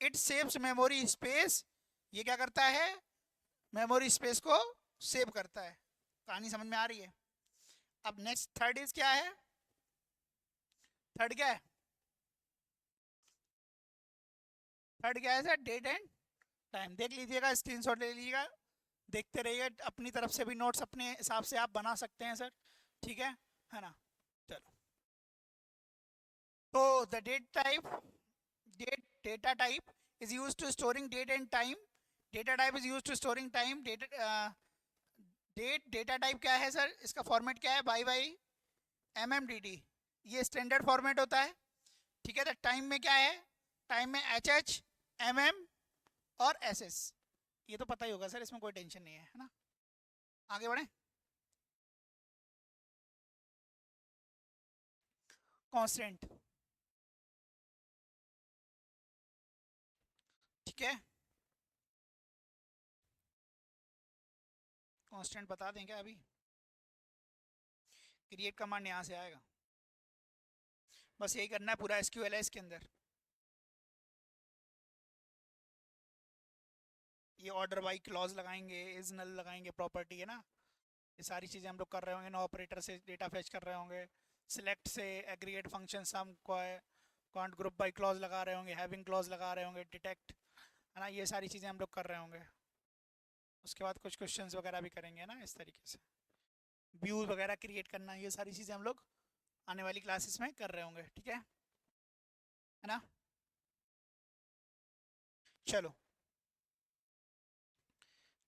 इट सेव्स मेमोरी स्पेस, ये क्या करता है, मेमोरी स्पेस को सेव करता है। कहानी समझ में आ रही है। अब नेक्स्ट थर्ड इज क्या है, थर्ड क्या है, थर्ड क्या है सर, डेट एंड टाइम। देख लीजिएगा, स्क्रीनशॉट ले लीजिएगा, देखते रहिए, अपनी तरफ से भी नोट्स अपने हिसाब से आप बना सकते हैं सर, ठीक है ना। चलो, तो the date type, date data type is used to storing date and time, data type is used to storing time, date data type क्या है सर, इसका फॉर्मेट क्या है, बाई MMDD, ये स्टैंडर्ड फॉर्मेट होता है, ठीक है। तो टाइम में क्या है, टाइम में HH, MM और SS, ये तो पता ही होगा सर, इसमें कोई टेंशन नहीं है ना। आगे बढ़े, कांस्टेंट, ठीक है, कांस्टेंट बता दें क्या अभी, क्रिएट कमांड यहाँ से आएगा, बस यही करना है पूरा SQL है इसके अंदर। ये ऑर्डर बाई क्लॉज लगाएंगे, इज नल लगाएंगे, प्रॉपर्टी है ना, ये सारी चीज़ें हम लोग कर रहे होंगे, नो ऑपरेटर से डेटा फेच कर रहे होंगे, सिलेक्ट से एग्रीगेट फंक्शन सम को है, कांट ग्रुप बाई क्लॉज लगा रहे होंगे, हैविंग क्लॉज लगा रहे होंगे, डिटेक्ट, है ना, ये सारी चीज़ें हम लोग कर रहे होंगे। उसके बाद कुछ क्वेश्चंस वगैरह भी करेंगे ना इस तरीके से, व्यूज वगैरह क्रिएट करना, ये सारी चीज़ें हम लोग आने वाली क्लासेस में कर रहे होंगे, ठीक है ना। चलो,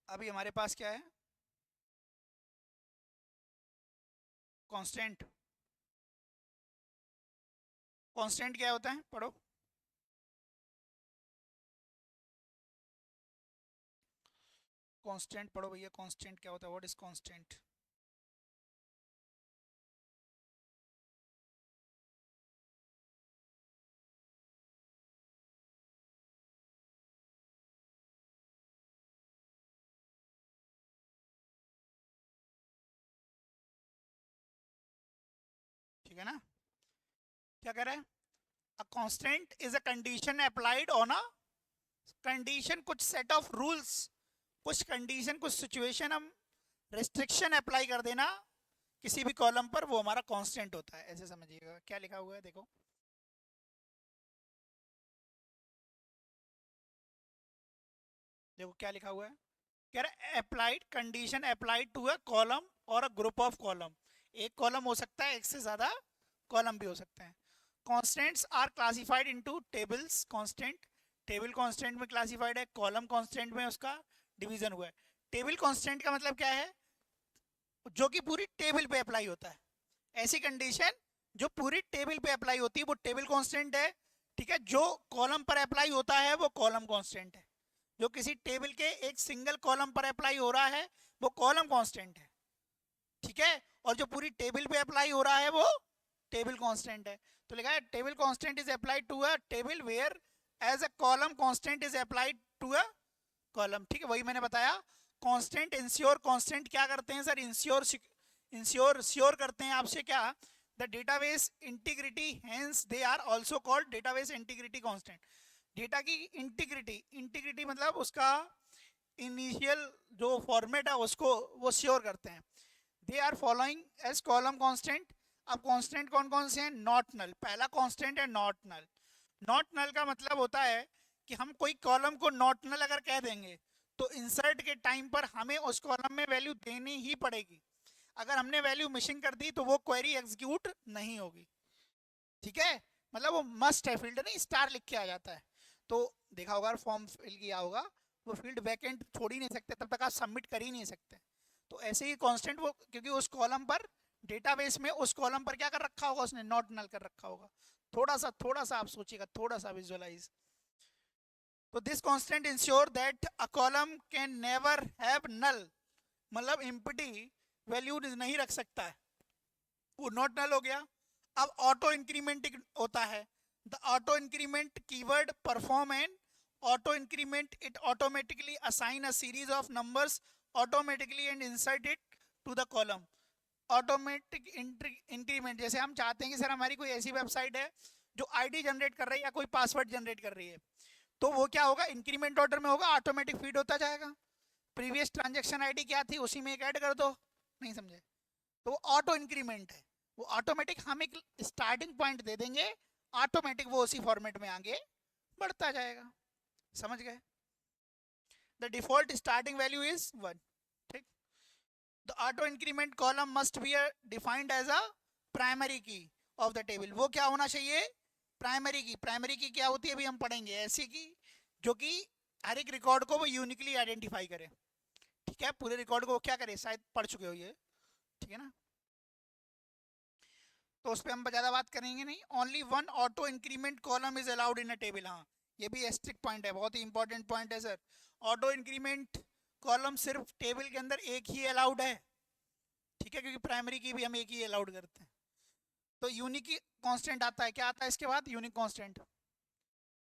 अभी हमारे पास क्या है, कांस्टेंट, कांस्टेंट क्या होता है, पढ़ो, कांस्टेंट पढ़ो भैया, कांस्टेंट क्या होता है, व्हाट इज कांस्टेंट। ठीक है ना, क्या कह रहा है, a constant is a condition applied on a condition, कुछ सेट ऑफ रूल्स, कुछ कंडीशन, कुछ सिचुएशन, हम रेस्ट्रिक्शन अप्लाई कर देना किसी भी कॉलम पर, वो हमारा कांस्टेंट होता है, ऐसे समझिएगा। क्या लिखा हुआ है देखो, देखो क्या लिखा हुआ है, कह रहा है applied condition applied to a column और अ ग्रुप ऑफ कॉलम, एक कॉलम हो सकता है, एक से ज्यादा कॉलम भी हो सकते हैं। Constants are classified into tables, constant table constant में क्लासिफाइड है, कॉलम कॉन्स्टेंट में उसका डिवीजन हुआ है। टेबल कॉन्स्टेंट का मतलब क्या है, जो कि पूरी टेबल पे अप्लाई होता है, ऐसी कंडीशन जो पूरी टेबल पे अप्लाई होती है वो टेबल कांस्टेंट है, ठीक है। जो कॉलम पर अप्लाई होता है वो कॉलम कांस्टेंट है, जो किसी टेबल के एक सिंगल कॉलम पर अप्लाई हो रहा है वो कॉलम कांस्टेंट है, ठीक है। और जो पूरी टेबल पे अप्लाई हो रहा है वो टेबल कांस्टेंट है। तो लिखा है table constant is applied to a table where as a column constant is applied to a column, ठीक है, वही मैंने बताया। कांस्टेंट इंश्योर, कांस्टेंट क्या करते हैं सर, इंश्योर, इंश्योर श्योर करते हैं आपसे क्या, the database integrity, hence they are also called database integrity constant. Data की इंटीग्रिटी, इंटीग्रिटी मतलब उसका इनिशियल जो फॉर्मेट है उसको वो श्योर करते हैं। They are following as column constant. अब कांस्टेंट कौन कौन से हैं? नॉट नल, पहला कांस्टेंट है नॉट नल। नॉट नल का मतलब होता है कि हम कोई कॉलम को नॉट नल अगर कह देंगे तो इंसर्ट के टाइम पर हमें उस कॉलम में वैल्यू देनी ही पड़ेगी। अगर हमने वैल्यू मिसिंग कर दी तो वो क्वेरी एग्जीक्यूट नहीं होगी, ठीक है। मतलब वो मस्ट है फील्ड, नहीं स्टार लिख के आ जाता है। तो देखा होगा फॉर्म फिल किया होगा, वो फील्ड वैकेंट छोड़ ही नहीं सकते, तब तक आप सबमिट कर ही नहीं सकते। तो ऐसे ही कांस्टेंट वो, क्योंकि उस कॉलम पर डेटाबेस में उस कॉलम पर क्या कर रखा होगा उसने? नॉट नल कर रखा होगा। थोड़ा सा आप सोचिएगा, थोड़ा सा विजुअलाइज। तो this constant ensure that a column can never have null, मतलब एम्प्टी वैल्यू नहीं रख सकता है, वो नॉट नल हो गया। अब ऑटो इंक्रीमेंट होता है। The auto increment keyword perform an auto increment, it automatically assign a series of numbers automatically and insert it to the column. Automatic increment, जैसे हम चाहते हैं कि सर हमारी कोई ऐसी वेबसाइट है जो आईडी जनरेट कर रही है या कोई पासवर्ड जनरेट कर रही है, तो वो क्या होगा? इंक्रीमेंट ऑर्डर में होगा, ऑटोमेटिक फीड होता जाएगा। प्रीवियस ट्रांजेक्शन आईडी क्या थी उसी में एक ऐड कर दो, नहीं समझे? तो वो ऑटो इंक्रीमेंट है, वो ऑटोमेटिक हम एक स्टार्टिंग पॉइंट दे देंगे, ऑटोमेटिक वो उसी फॉर्मेट में आगे बढ़ता जाएगा। समझ गए? The default starting value is 1, ठीक। The auto increment column must be defined as a primary key of the table. वो क्या होना चाहिए? प्राइमरी की। प्राइमरी की क्या होती है अभी हम पढ़ेंगे, ऐसी की जो कि हर एक रिकॉर्ड को वो यूनिकली आइडेंटिफाई करे, ठीक है। पूरे रिकॉर्ड को वो क्या करे, शायद पढ़ चुके हो ये, ठीक है ना। तो उस पर हम ज़्यादा बात करेंगे नहीं। Only one auto increment column is allowed in a table. हाँ, ये भी स्ट्रिक्ट पॉइंट है, बहुत ही इंपॉर्टेंट पॉइंट है सर। ऑटो इंक्रीमेंट कॉलम सिर्फ टेबल के अंदर एक ही अलाउड है, ठीक है, क्योंकि प्राइमरी की भी हम एक ही अलाउड करते हैं। तो यूनिक कांस्टेंट आता है, क्या आता है इसके बाद? Unique constant.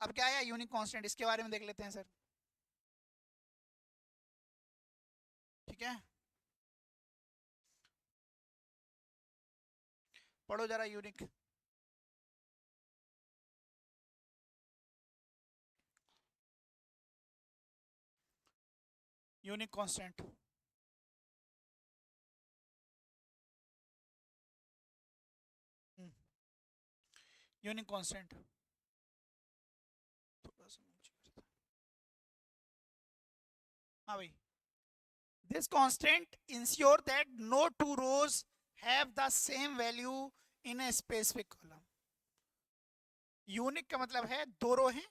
अब क्या है यूनिक कांस्टेंट, इसके बारे में देख लेते हैं सर, ठीक है। पढ़ो जरा unique. Unique constant, unique constant थोड़ा सा नीचे करता हूं। हाँ भाई, this constant ensure that no two rows have the same value in a specific column। Unique का मतलब है दो रो हैं,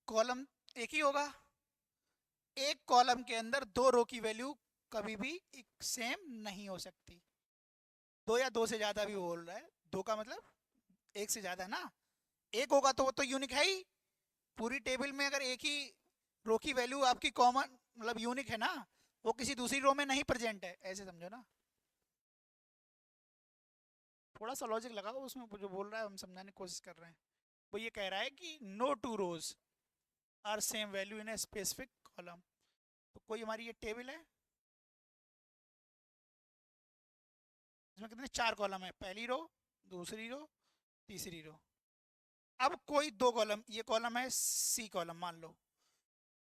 कॉलम एक ही होगा, एक कॉलम के अंदर दो रो की वैल्यू कभी भी एक सेम नहीं हो सकती। दो या दो से ज्यादा भी बोल रहा है, दो का मतलब एक से ज्यादा ना, एक होगा तो वो तो यूनिक है ही। पूरी टेबल में अगर एक ही रो की वैल्यू आपकी कॉमन मतलब यूनिक है ना, वो किसी दूसरी रो में नहीं प्रेजेंट है, ऐसे समझो ना। थोड़ा सा लॉजिक लगाओ उसमें, जो बोल रहा है हम समझाने की कोशिश कर रहे हैं। वो ये कह रहा है कि no two rows are same value in a specific column. तो कोई हमारी ये टेबल है, इसमें कितने चार कॉलम है, पहली रो, दूसरी रो, तीसरी रो। अब कोई दो कॉलम, ये कॉलम है सी कॉलम मान लो,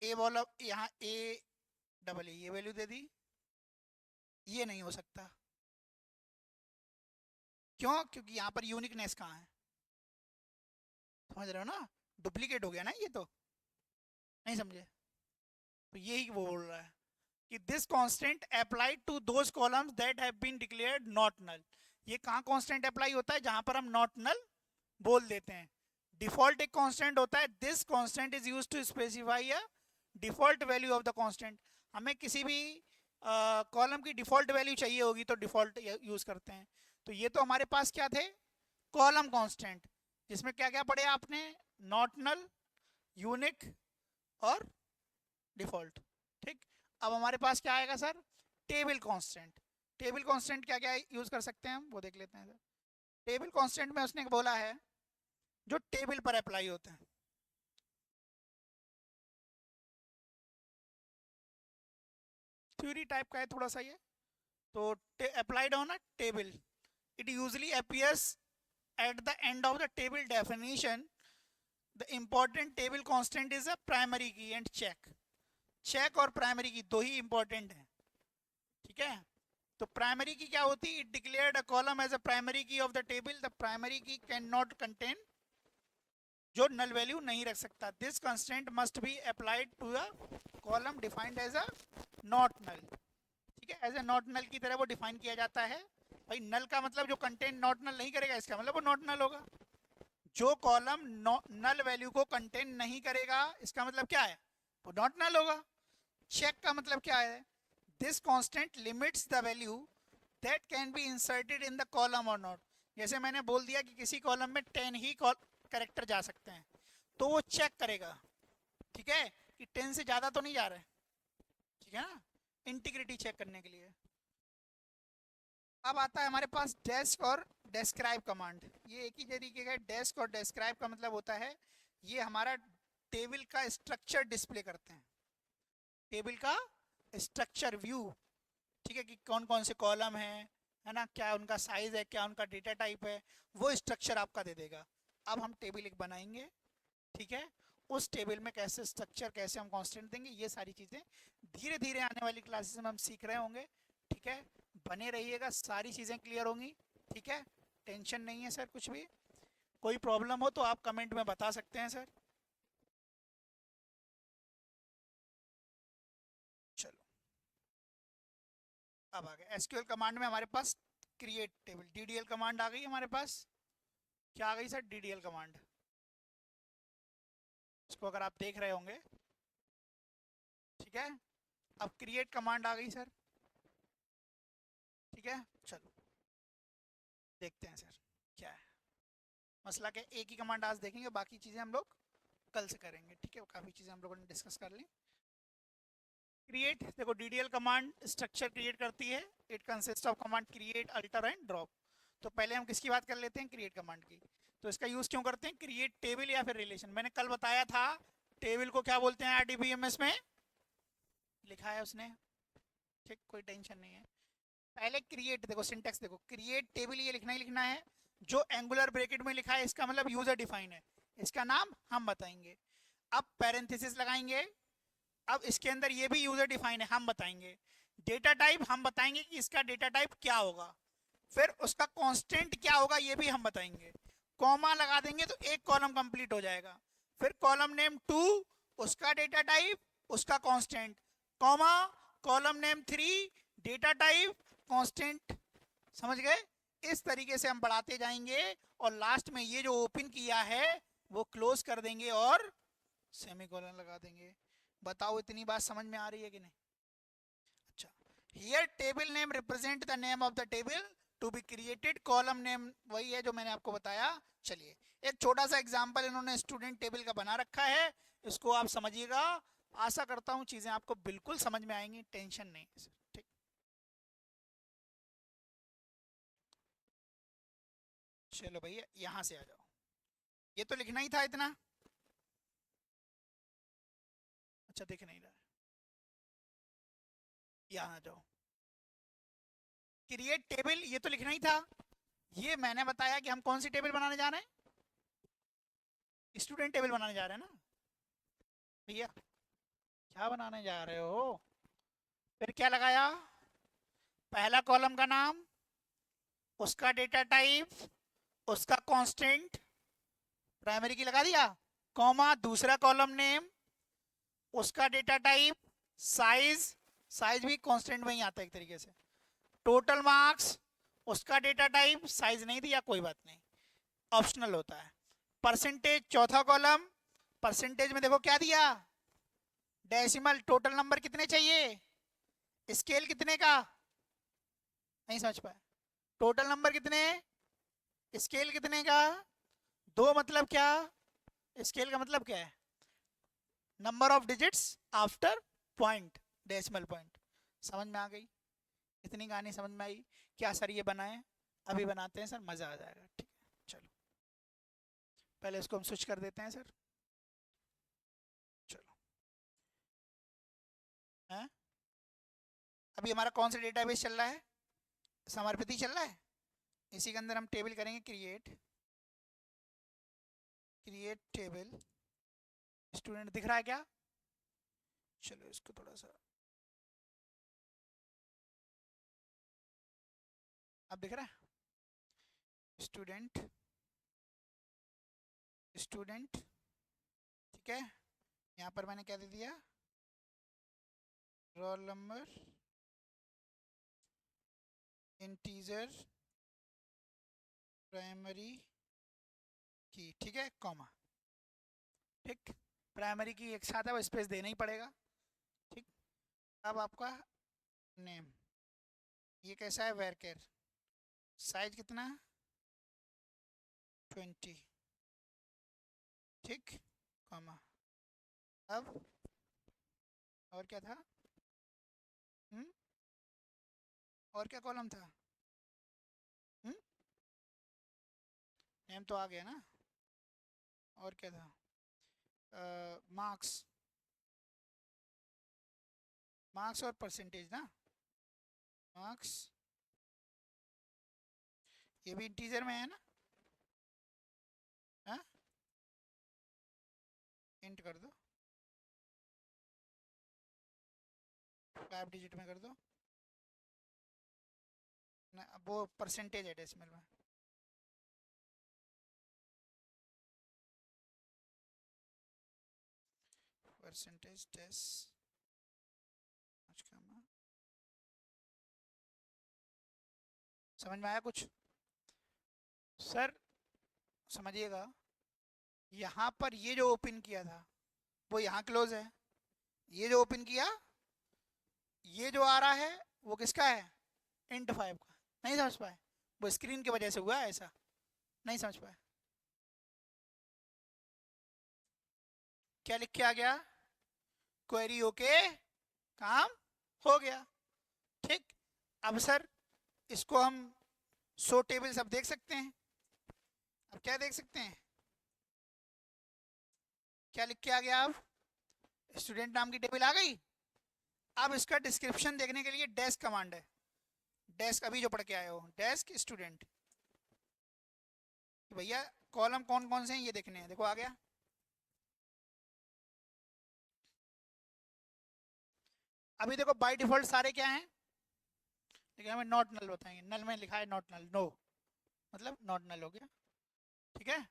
ए कॉलम, यहाँ ए डबल ए ये वैल्यू दे दी, ये नहीं हो सकता। क्यों? क्योंकि यहाँ पर यूनिकनेस कहाँ है, समझ रहे हो ना? डुप्लीकेट हो गया ना ये तो, नहीं समझे? तो यही वो बोल रहा है कि this constant applied to those columns that have been declared not null. ये कहाँ कांस्टेंट अप्लाई होता है? जहां पर हम नॉट नल बोल देते हैं। डिफॉल्ट एक कांस्टेंट होता है, this constant is used to specify a default value of the constant. हमें किसी भी कॉलम की डिफॉल्ट वैल्यू चाहिए होगी तो डिफॉल्ट यूज करते हैं। तो ये तो हमारे पास क्या थे? कॉलम कांस्टेंट, जिसमें क्या क्या पढ़े आपने? नॉट नल, यूनिक और डिफॉल्ट, ठीक। अब हमारे पास क्या आएगा sir? Table constant. Table constant क्या क्या यूज कर सकते हैं हम, वो देख लेते हैं सर। टेबल कांस्टेंट में उसने बोला है जो टेबल पर अप्लाई होते हैं। थ्योरी टाइप का है थोड़ा सा ये। तो applied on a table, it usually appears at the end of the table definition, the important table constant is a primary key and check। Check और प्राइमरी की दो ही इंपॉर्टेंट है, ठीक है। तो प्राइमरी की क्या होती है, it declared a column as a primary key of the table, the primary key can not contain, जो नल वैल्यू नहीं रख सकता। This constraint must be applied to the column defined as a not null, ठीक है। As a not null की तरह वो define किया जाता है। भाई नल का मतलब जो कंटेंट नॉट नल नहीं करेगा, इसका मतलब वो नॉट नल होगा। जो कॉलम नल वैल्यू को कंटेन नहीं करेगा, इसका मतलब क्या है, वो नॉट नल होगा। चेक का मतलब क्या है, this constant limits the value that can be inserted in the column और नॉट। जैसे मैंने बोल दिया कि किसी कॉलम में 10 ही कैरेक्टर जा सकते हैं, तो वो चेक करेगा, ठीक है, कि 10 से ज्यादा तो नहीं जा रहे, ठीक है ना, इंटीग्रिटी चेक करने के लिए। अब आता है हमारे पास डेस्क और डेस्क्राइब कमांड। ये एक ही तरीके का, डेस्क और डेस्क्राइब का मतलब होता है ये हमारा टेबल का स्ट्रक्चर डिस्प्ले करते हैं, टेबल का स्ट्रक्चर व्यू, ठीक है, कि कौन कौन से कॉलम है ना, क्या उनका साइज है, क्या उनका डेटा टाइप है, वो स्ट्रक्चर आपका दे देगा। अब हम टेबल एक बनाएंगे, ठीक है, उस टेबल में कैसे स्ट्रक्चर, कैसे हम कांस्टेंट देंगे, ये सारी चीज़ें धीरे धीरे आने वाली क्लासेस में हम सीख रहे होंगे, ठीक है। बने रहिएगा, सारी चीज़ें क्लियर होंगी, ठीक है। टेंशन नहीं है सर, कुछ भी कोई प्रॉब्लम हो तो आप कमेंट में बता सकते हैं सर। चलो, अब आ गए एसक्यूएल कमांड में हमारे पास क्रिएट टेबल, डीडीएल कमांड आ गई हमारे पास। क्या आ गई सर, डीडीएल कमांड। इसको अगर आप देख रहे होंगे, ठीक है। अब क्रिएट कमांड आ गई सर, ठीक है। चलो देखते हैं सर क्या है मसला, क्या एक ही कमांड आज देखेंगे, बाकी चीज़ें हम लोग कल से करेंगे, ठीक है। काफ़ी चीज़ें हम लोगों ने डिस्कस कर ली। क्रिएट, देखो डीडीएल कमांड स्ट्रक्चर क्रिएट करती है, it consist of command create, alter and drop. तो पहले हम किसकी बात कर लेते हैं, क्रिएट कमांड की। तो इसका यूज़ क्यों करते हैं, क्रिएट टेबल या फिर रिलेशन। मैंने कल बताया था टेबल को क्या बोलते हैं आरडीबीएमएस में, लिखा है उसने, ठीक, कोई टेंशन नहीं है। पहले क्रिएट, देखो सिंटेक्स देखो, क्रिएट टेबल ये लिखना ही लिखना है, जो एंगुलर ब्रैकेट में लिखा है इसका मतलब यूजर डिफाइन है, इसका नाम हम बताएंगे। अब पैरेंथेसिस लगाएंगे, अब इसके अंदर ये भी यूजर डिफाइन है, हम बताएंगे। डेटा टाइप हम बताएंगे कि इसका डेटा टाइप क्या होगा, फिर उसका कांस्टेंट क्या होगा ये भी हम बताएंगे। कॉमा लगा देंगे तो एक कॉलम कंप्लीट हो जाएगा। फिर कॉलम नेम 2, उसका डेटा टाइप, उसका constant, comma column name 3, data type, constant. समझ गए, इस तरीके से हम बढ़ाते जाएंगे और लास्ट में ये जो ओपन किया है वो क्लोज कर देंगे और सेमीकोलन लगा देंगे। बताओ इतनी बात समझ में आ रही है कि नहीं। अच्छा, here table name represent the name of the table to be created, column name वही है जो मैंने आपको बताया। चलिए एक छोटा सा एग्जांपल इन्होंने स्टूडेंट टेबल का बना रखा है, इसको आप समझिएगा। आशा करता हूँ चीजें आपको बिल्कुल समझ में आएंगी, टेंशन नहीं है, ठीक। चलो भैया यहाँ से आ जाओ, ये तो लिखना ही था इतना। अच्छा दिख नहीं रहा है, यहाँ आ जाओ। क्रिएट टेबल ये तो लिखना ही था, ये मैंने बताया कि हम कौन सी टेबल बनाने जा रहे हैं, स्टूडेंट टेबल बनाने जा रहे हैं ना भैया। क्या बनाने जा रहे हो, फिर क्या लगाया, पहला कॉलम का नाम, उसका डेटा टाइप, उसका कांस्टेंट, प्राइमरी की लगा दिया, कॉमा दूसरा कॉलम नेम, उसका डेटा टाइप, साइज, साइज भी कांस्टेंट में ही आता है एक तरीके से, टोटल मार्क्स, उसका डेटा टाइप, साइज नहीं दिया कोई बात नहीं, ऑप्शनल होता है। परसेंटेज चौथा कॉलम, परसेंटेज में देखो क्या दिया, डेसिमल, टोटल नंबर कितने चाहिए, स्केल कितने का, नहीं समझ पाया, टोटल नंबर कितने, स्केल कितने का, दो मतलब क्या, स्केल का मतलब क्या है, number of digits after point, decimal point. समझ में आ गई, इतनी कहानी समझ में आई। क्या सर ये बनाए, अभी बनाते हैं सर, मज़ा आ जाएगा, ठीक है। चलो पहले इसको हम स्विच कर देते हैं सर। चलो हैं, अभी हमारा कौन सा डेटाबेस चल रहा है, समर्पित ही चल रहा है, इसी के अंदर हम टेबल करेंगे क्रिएट, क्रिएट टेबल, स्टूडेंट दिख रहा है क्या, चलो इसको थोड़ा सा, अब दिख रहा है? स्टूडेंट स्टूडेंट, ठीक है। यहाँ पर मैंने क्या दे दिया, रोल नंबर इंटीजर प्राइमरी की, ठीक है, कॉमा, ठीक। प्राइमरी की एक साथ है, वो स्पेस देना ही पड़ेगा, ठीक। अब आपका नेम, ये कैसा है, वेरकेर, साइज कितना, 20, ठीक, कॉमा। अब और क्या था, हम्म, और क्या कॉलम था, हम्म, नेम तो आ गया ना, और क्या था, मार्क्स, मार्क्स और परसेंटेज ना, मार्क्स, ये भी इंटीजर में है ना, हाँ, इंट कर दो, 5 डिजिट में कर दो ना, अब वो परसेंटेज है डेसिमल में, परसेंटेज डेस, समझ में आया कुछ सर? समझिएगा, यहाँ पर ये जो ओपन किया था वो यहाँ क्लोज है, ये जो ओपन किया, ये जो आ रहा है वो किसका है, इंट 5 का। नहीं समझ पाए? वो स्क्रीन की वजह से हुआ है ऐसा, नहीं समझ पाए? क्या लिख के आ गया, क्वेरी ओके, काम हो गया, ठीक। अब सर इसको हम शो टेबल सब देख सकते हैं। अब क्या देख सकते हैं, क्या लिख के आ गया, अब स्टूडेंट नाम की टेबल आ गई। अब इसका डिस्क्रिप्शन देखने के लिए डेस्क कमांड है, डेस्क अभी जो पढ़ के आए हो, डेस्क स्टूडेंट, भैया कॉलम कौन कौन से हैं ये देखने हैं, देखो आ गया। अभी देखो बाय डिफॉल्ट सारे क्या हैं, लेकिन हमें नॉट नल बताएंगे, नल में लिखा है नॉट नल, नो मतलब नॉट नल हो गया, ठीक है।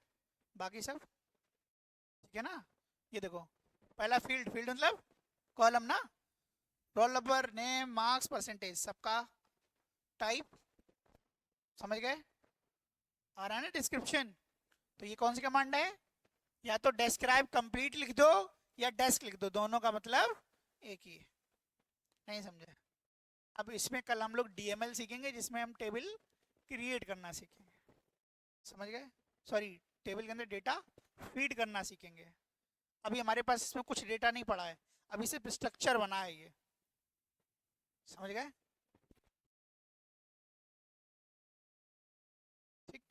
बाकी सब ठीक है ना। ये देखो पहला फील्ड, फील्ड मतलब कॉलम ना, roll number, name, marks, percentage, सबका टाइप, समझ गए? आ रहा है ना डिस्क्रिप्शन। तो ये कौन सी कमांड है, या तो डिस्क्राइब कंप्लीट लिख दो या डेस्क लिख दो, दोनों का मतलब एक ही है। नहीं समझे? अब इसमें कल हम लोग डीएमएल सीखेंगे जिसमें हम टेबल क्रिएट करना सीखेंगे, समझ गए? सॉरी, टेबल के अंदर डेटा फीड करना सीखेंगे। अभी हमारे पास इसमें कुछ डेटा नहीं पड़ा है, अभी सिर्फ स्ट्रक्चर बना है ये, समझ गए? ठीक,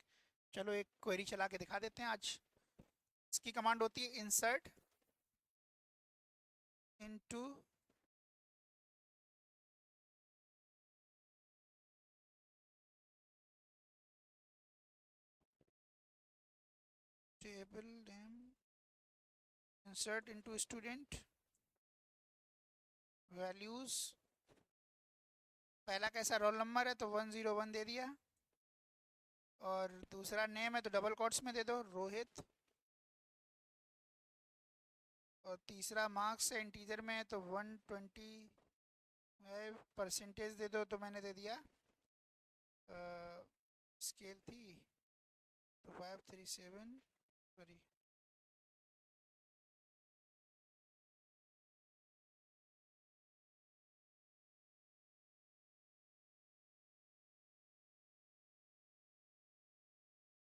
चलो एक क्वेरी चला के दिखा देते हैं आज। इसकी कमांड होती है insert into table name, insert into student, values, पहला कैसा रोल नंबर है तो 101 दे दिया, और दूसरा नेम है तो डबल कोट्स में दे दो रोहित, और तीसरा मार्क्स है इंटीजर में है तो 120, परसेंटेज दे दो तो मैंने दे दिया, स्केल थी तो 537, सॉरी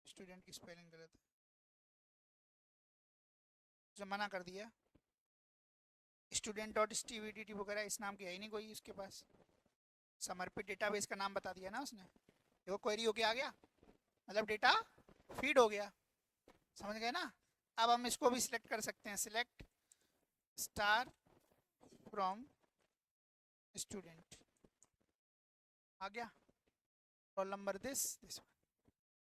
स्टूडेंट की स्पेलिंग गलत है, जो मना कर दिया। स्टूडेंट डॉट स्टीवीडीटी वगैरह इस नाम की है ही नहीं कोई उसके पास, समर्पित डेटाबेस का नाम बता दिया ना उसने। देखो क्वेरी होके आ गया, मतलब डेटा फीड हो गया, समझ गए ना। अब हम इसको भी सिलेक्ट कर सकते हैं, सिलेक्ट स्टार फ्रॉम स्टूडेंट, आ गया रोल नंबर दिस,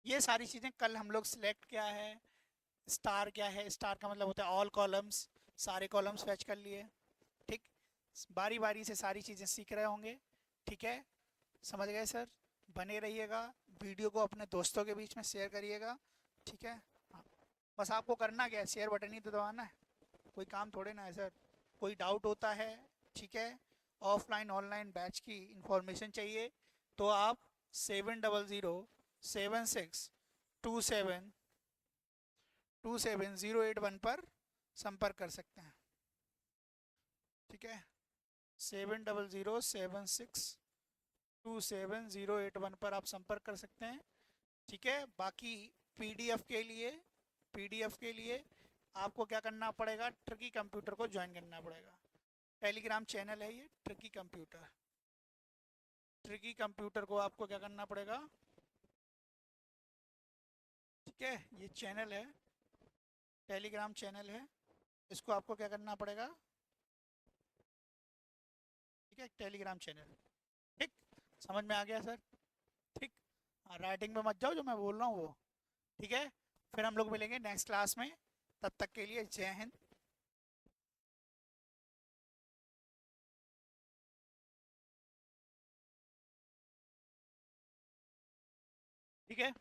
ये सारी चीज़ें कल हम लोग सिलेक्ट क्या है, स्टार क्या है, स्टार का मतलब होता है ऑल कॉलम्स, सारे कॉलम्स फैच कर लिए, ठीक। बारी बारी से सारी चीज़ें सीख रहे होंगे। ठीक है, समझ गए सर? बने रहिएगा, वीडियो को अपने दोस्तों के बीच में शेयर करिएगा। ठीक है, हाँ, बस आपको करना क्या है, शेयर बटन ही तो दबाना है, कोई काम थोड़े ना है सर। कोई डाउट होता है, ठीक है, ऑफलाइन ऑनलाइन बैच की इंफॉर्मेशन चाहिए, तो आप 70072627278081 पर संपर्क कर सकते हैं। ठीक है, 700726278081 पर आप संपर्क कर सकते हैं। ठीक है, बाकी पीडीएफ के लिए पीडीएफ के लिए आपको क्या करना पड़ेगा, ट्रिकी कंप्यूटर को ज्वाइन करना पड़ेगा। टेलीग्राम चैनल है ये, ट्रिकी कंप्यूटर। ट्रिकी कंप्यूटर को आपको क्या करना पड़ेगा, ठीक है, ये चैनल है, टेलीग्राम चैनल है, इसको आपको क्या करना पड़ेगा, ठीक है, टेलीग्राम चैनल। ठीक, समझ में आ गया सर? ठीक, हाँ, राइटिंग में मत जाओ, जो मैं बोल रहा हूँ वो। ठीक है, फिर हम लोग मिलेंगे नेक्स्ट क्लास में, तब तक के लिए जय हिंद। ठीक है।